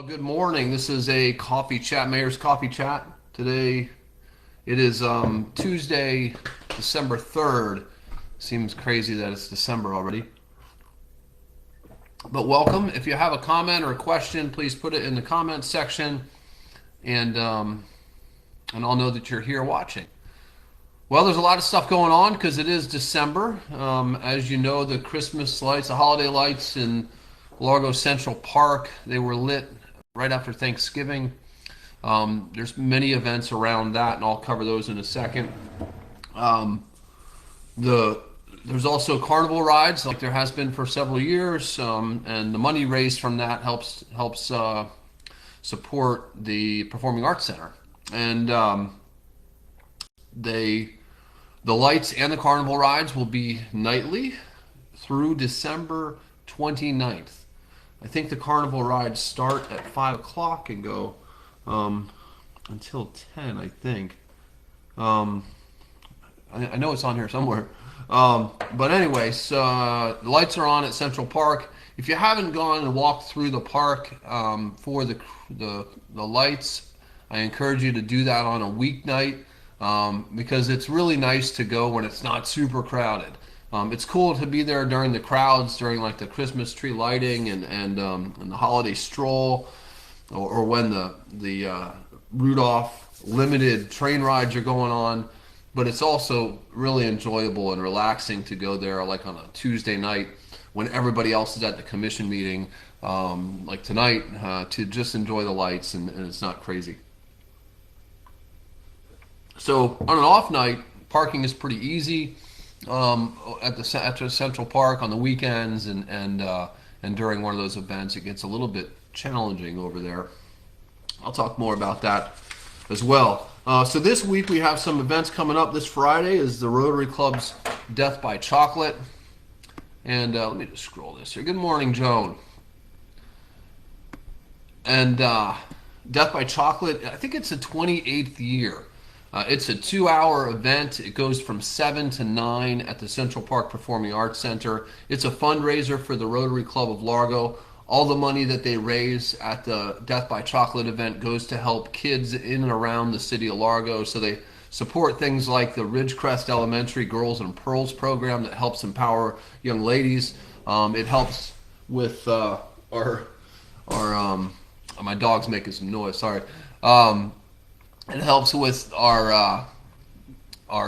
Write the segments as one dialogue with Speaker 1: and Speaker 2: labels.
Speaker 1: Well, good morning. This is a coffee chat, Mayor's Coffee Chat. Today it is Tuesday, December 3rd. Seems crazy that it's December already. But welcome. If you have a comment or a question, please put it in the comment section and I'll know that you're here watching. Well, there's a lot of stuff going on because it is December. As you know, the Christmas lights, the holiday lights in Largo Central Park, they were lit right after Thanksgiving. There's many events around that, and I'll cover those in a second. Um, there's also carnival rides, like there has been for several years, and the money raised from that helps support the Performing Arts Center. And they the lights and the carnival rides will be nightly through December 29th. I think the carnival rides start at 5 o'clock and go until 10, I think. Um, I know it's on here somewhere. But anyways, the lights are on at Central Park. If you haven't gone and walked through the park for the lights, I encourage you to do that on a weeknight because it's really nice to go when it's not super crowded. It's cool to be there during the crowds, during like the Christmas tree lighting and the holiday stroll, or when the Rudolph limited train rides are going on. But it's also really enjoyable and relaxing to go there like on a Tuesday night when everybody else is at the commission meeting, like tonight, to just enjoy the lights and it's not crazy. So on an off night, parking is pretty easy at the Central Park on the weekends and during one of those events. It gets a little bit challenging over there. I'll talk more about that as well. So this week we have some events coming up. This Friday is the Rotary Club's Death by Chocolate. And let me just scroll this here. Good morning, Joan. And Death by Chocolate, I think it's the 28th year. It's a 2-hour event. It goes from 7 to 9 at the Central Park Performing Arts Center. It's a fundraiser for the Rotary Club of Largo. All the money that they raise at the Death by Chocolate event goes to help kids in and around the city of Largo. So they support things like the Ridgecrest Elementary Girls and Pearls program that helps empower young ladies. It helps with my dog's making some noise. Sorry. It helps with our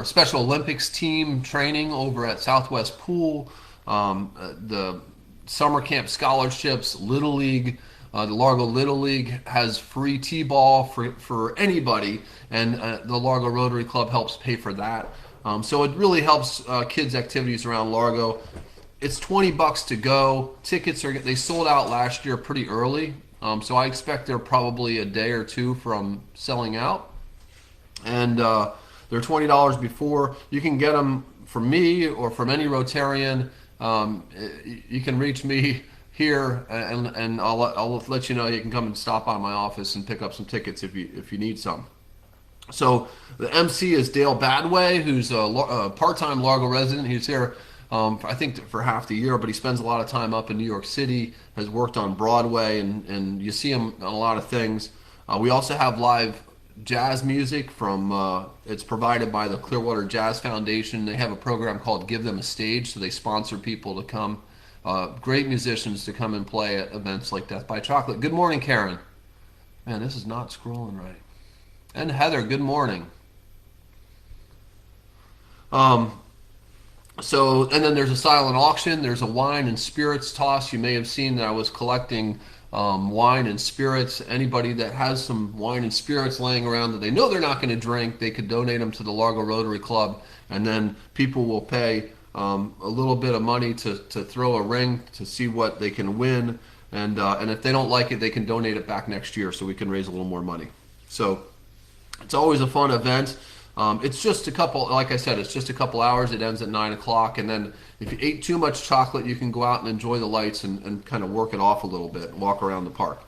Speaker 1: Special Olympics team training over at Southwest Pool, the summer camp scholarships, Little League. The Largo Little League has free t-ball for anybody, and the Largo Rotary Club helps pay for that. So it really helps kids' activities around Largo. It's $20 to go. They sold out last year pretty early, so I expect they're probably a day or two from selling out. And they're $20 before. You can get them from me or from any Rotarian. You can reach me here, and I'll let you know. You can come and stop by my office and pick up some tickets if you need some. So the MC is Dale Badway, who's a part-time Largo resident. He's here, I think, for half the year, but he spends a lot of time up in New York City, has worked on Broadway, and you see him on a lot of things. We also have live jazz music from, it's provided by the Clearwater Jazz Foundation. They have a program called Give Them a Stage, so they sponsor people to come, great musicians to come and play at events like Death by Chocolate. Good morning, Karen. Man, this is not scrolling right. And Heather, good morning. And then there's a silent auction. There's a wine and spirits toss. You may have seen that I was collecting wine and spirits. Anybody that has some wine and spirits laying around that they know they're not going to drink, they could donate them to the Largo Rotary Club, and then people will pay a little bit of money to throw a ring to see what they can win, and if they don't like it, they can donate it back next year so we can raise a little more money. So it's always a fun event. It's just a couple, like I said, it's just a couple hours. It ends at 9 o'clock. And then if you ate too much chocolate, you can go out and enjoy the lights and kind of work it off a little bit and walk around the park.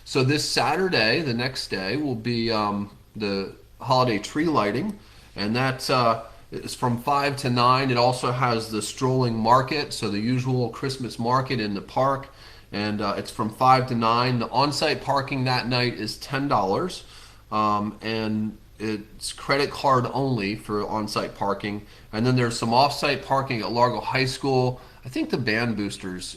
Speaker 1: So this Saturday, the next day, will be the holiday tree lighting. And that is from 5 to 9. It also has the strolling market, so the usual Christmas market in the park. and it's from 5 to 9. The on-site parking that night is $10, and it's credit card only for on-site parking. And then there's some off-site parking at Largo High School. I think the band boosters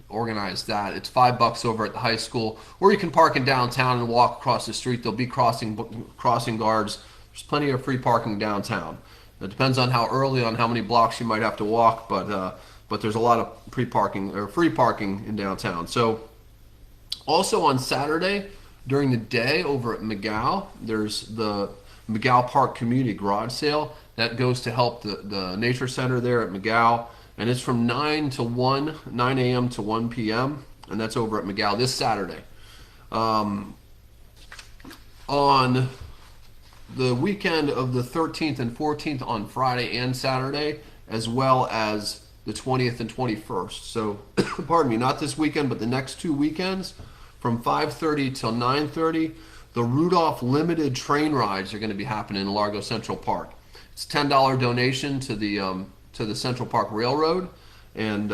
Speaker 1: organized that. It's $5 over at the high school, or you can park in downtown and walk across the street. There'll be crossing guards. There's plenty of free parking downtown. It depends on how early, on how many blocks you might have to walk, but there's a lot of free parking in downtown. So also on Saturday during the day over at McGow, there's the McGow Park Community Garage Sale that goes to help the nature center there at McGow, and it's from 9 a.m. to 1 p.m. and that's over at McGow this Saturday. On the weekend of the 13th and 14th, on Friday and Saturday, as well as the 20th and 21st. So, pardon me, not this weekend, but the next 2 weekends, from 5:30 till 9:30, the Rudolph Limited train rides are going to be happening in Largo Central Park. It's a $10 donation to the Central Park Railroad, and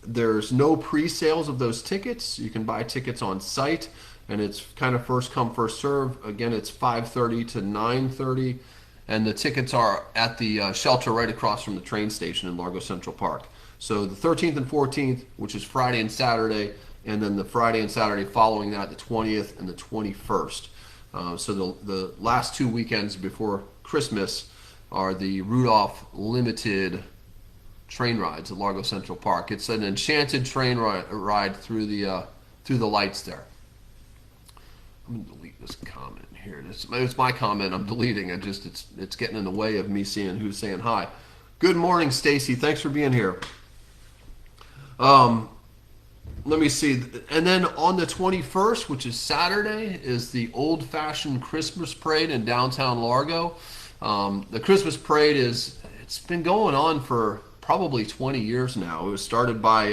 Speaker 1: there's no pre-sales of those tickets. You can buy tickets on site, and it's kind of first come, first serve. Again, it's 5:30 to 9:30, and the tickets are at the shelter right across from the train station in Largo Central Park. So the 13th and 14th, which is Friday and Saturday, and then the Friday and Saturday following that, the 20th and the 21st. So the last 2 weekends before Christmas are the Rudolph Limited train rides at Largo Central Park. It's an enchanted train ride through the lights there. I'm gonna delete this comment here. It's my comment. I'm deleting it. It's getting in the way of me seeing who's saying hi. Good morning, Stacy. Thanks for being here. Let me see. And then on the 21st, which is Saturday, is the Old Fashioned Christmas Parade in downtown Largo. The Christmas Parade it's been going on for probably 20 years now. It was started by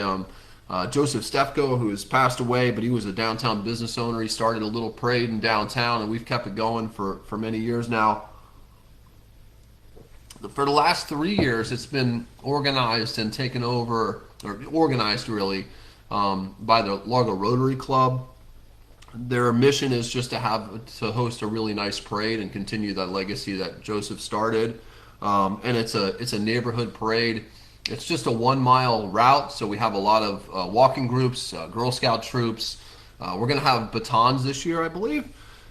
Speaker 1: Joseph Stefko, who has passed away, but he was a downtown business owner. He started a little parade in downtown, and we've kept it going for many years now. For the last 3 years, it's been organized and taken over, or organized really, by the Largo Rotary Club. Their mission is just to host a really nice parade and continue that legacy that Joseph started. And it's a neighborhood parade. It's just a 1 mile route, so we have a lot of walking groups, Girl Scout troops. We're going to have batons this year, I believe,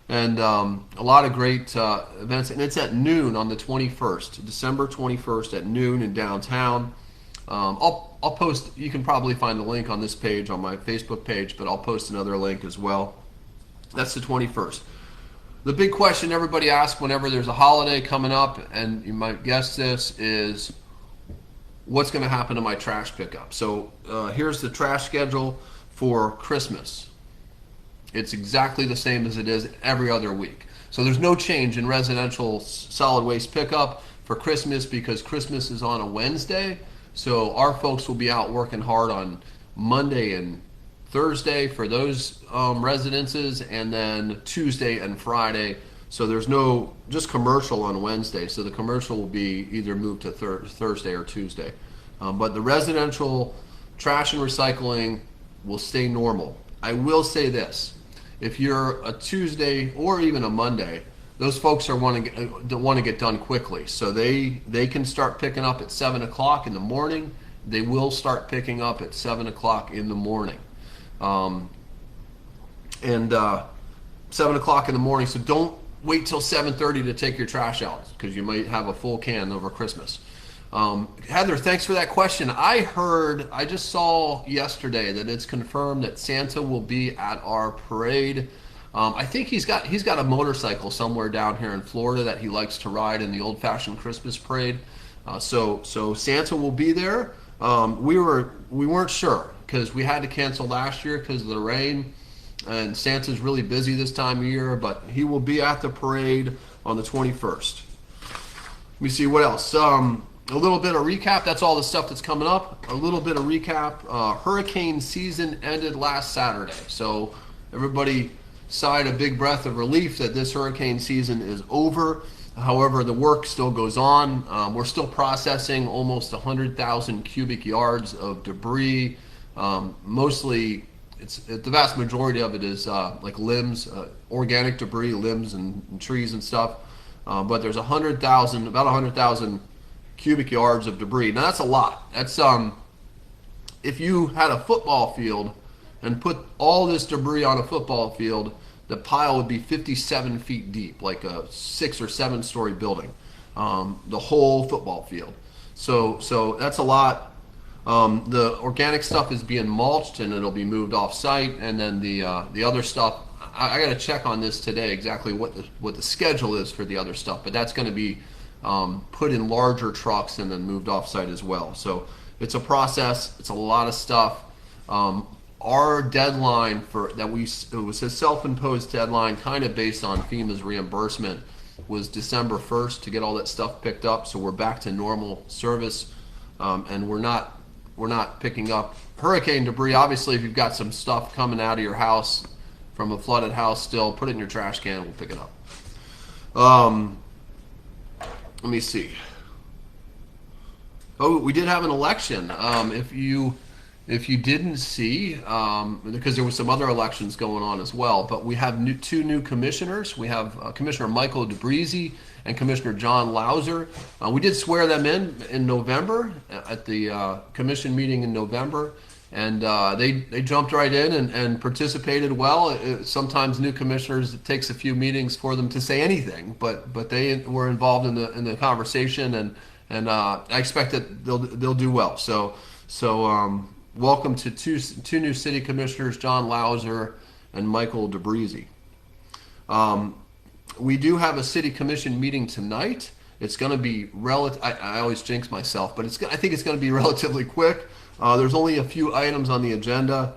Speaker 1: and a lot of great events. And it's at noon on the 21st, December 21st at noon in downtown. I'll post. You can probably find the link on this page on my Facebook page, but I'll post another link as well. That's the 21st. The big question everybody asks whenever there's a holiday coming up, and you might guess this, is what's going to happen to my trash pickup. So here's the trash schedule for Christmas. It's exactly the same as it is every other week. So there's no change in residential solid waste pickup for Christmas, because Christmas is on a Wednesday. So our folks will be out working hard on Monday and Thursday for those residences, and then Tuesday and Friday. So there's no just commercial on Wednesday. So the commercial will be either moved to Thursday or Tuesday. But the residential trash and recycling will stay normal. I will say this: if you're a Tuesday or even a Monday, those folks want to get done quickly. So they can start picking up at 7 o'clock in the morning. They will start picking up at 7 o'clock in the morning. 7 o'clock in the morning. So don't wait till 7:30 to take your trash out, because you might have a full can over Christmas. Heather, thanks for that question. I just saw yesterday that it's confirmed that Santa will be at our parade. I think he's got a motorcycle somewhere down here in Florida that he likes to ride in the old-fashioned Christmas parade. So Santa will be there. We weren't sure, because we had to cancel last year because of the rain, and Santa's really busy this time of year, but he will be at the parade on the 21st. Let me see what else. A little bit of recap. That's all the stuff that's coming up. A little bit of recap. Hurricane season ended last Saturday, so everybody sighed a big breath of relief that this hurricane season is over. However, the work still goes on. We're still processing almost 100,000 cubic yards of debris Mostly, the vast majority of it is like limbs, organic debris, limbs and trees and stuff. But there's about 100,000 cubic yards of debris. Now that's a lot. That's if you had a football field and put all this debris on a football field, the pile would be 57 feet deep, like a 6 or 7 story building, the whole football field. So that's a lot. The organic stuff is being mulched and it'll be moved off site, and then the other stuff, I got to check on this today exactly what the schedule is for the other stuff, but that's going to be put in larger trucks and then moved off site as well. So it's a process. It's a lot of stuff. Our deadline it was a self-imposed deadline, kind of based on FEMA's reimbursement, was December 1st to get all that stuff picked up. So we're back to normal service, and we're not picking up hurricane debris. Obviously, if you've got some stuff coming out of your house from a flooded house, still put it in your trash can. We'll pick it up. Let me see. Oh, we did have an election. If you didn't see, because there was some other elections going on as well, but we have two new commissioners. We have Commissioner Michael DeBreezy and Commissioner John Lauser. We did swear them in November at the commission meeting in November, and they jumped right in and participated well. Sometimes new commissioners, it takes a few meetings for them to say anything, but they were involved in the conversation, and I expect that they'll do well. So welcome to two new city commissioners, John Lauser and Michael DeBreezy. We do have a city commission meeting tonight. It's going to be I always jinx myself, but I think it's going to be relatively quick. There's only a few items on the agenda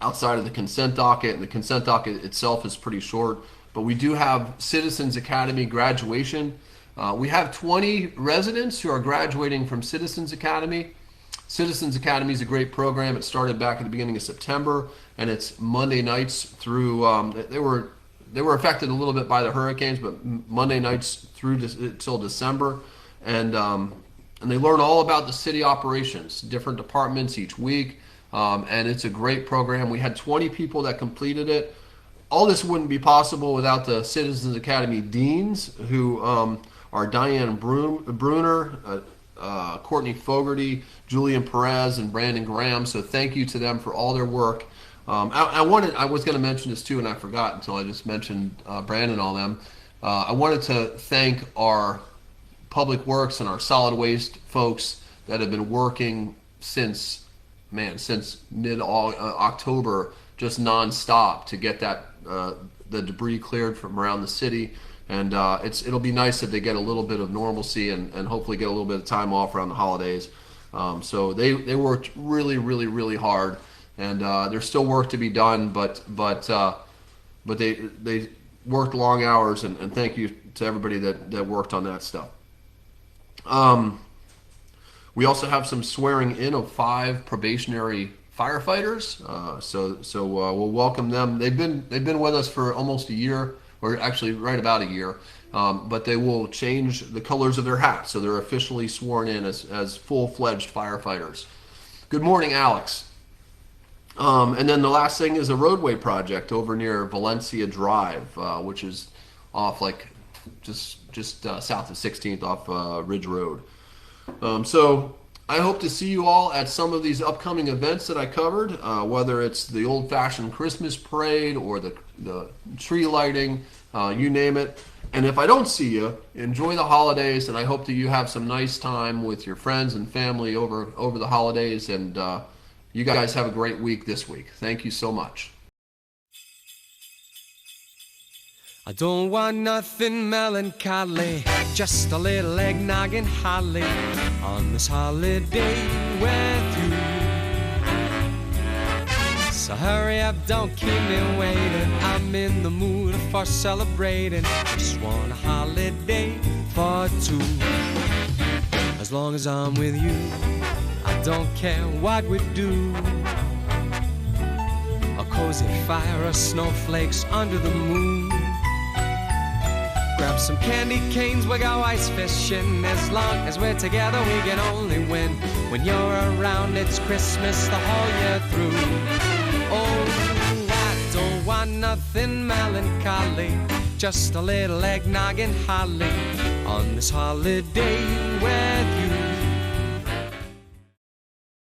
Speaker 1: outside of the consent docket, and the consent docket itself is pretty short. But we do have Citizens Academy graduation. We have 20 residents who are graduating from Citizens Academy. Citizens Academy is a great program. It started back at the beginning of September, and it's Monday nights through. They were affected a little bit by the hurricanes, but Monday nights through till December, and they learn all about the city operations, different departments each week, and it's a great program. We had 20 people that completed it. All this wouldn't be possible without the Citizens Academy deans, who are Diane Bruner, Courtney Fogarty, Julian Perez, and Brandon Graham. So thank you to them for all their work. I was going to mention this too, and I forgot until I just mentioned Brandon and all them. I wanted to thank our Public Works and our solid waste folks that have been working since mid-October, just nonstop to get the debris cleared from around the city. And it'll be nice that they get a little bit of normalcy and hopefully get a little bit of time off around the holidays. So they worked really, really, really hard, and there's still work to be done, but they worked long hours, and thank you to everybody that worked on that stuff. We also have some swearing in of 5 probationary firefighters. So we'll welcome them. They've been with us for almost a year, or actually right about a year, but they will change the colors of their hats, so they're officially sworn in as full-fledged firefighters. Good morning, Alex. And then the last thing is a roadway project over near Valencia Drive, which is off just south of 16th off Ridge Road. So I hope to see you all at some of these upcoming events that I covered, whether it's the old-fashioned Christmas parade or the tree lighting, you name it. And if I don't see you, enjoy the holidays, and I hope that you have some nice time with your friends and family over the holidays, and you guys have a great week this week. Thank you so much.
Speaker 2: I don't want nothing melancholy, just a little eggnog and holly on this holiday with you. So hurry up, don't keep me waiting, I'm in the mood for celebrating. Just want a holiday for 2. As long as I'm with you, I don't care what we do. A cozy fire of snowflakes under the moon. Grab some candy canes, we go ice fishing. As long as we're together, we can only win. When you're around, it's Christmas the whole year through. Oh, I don't want nothing melancholy, just a little eggnog and holly on this holiday with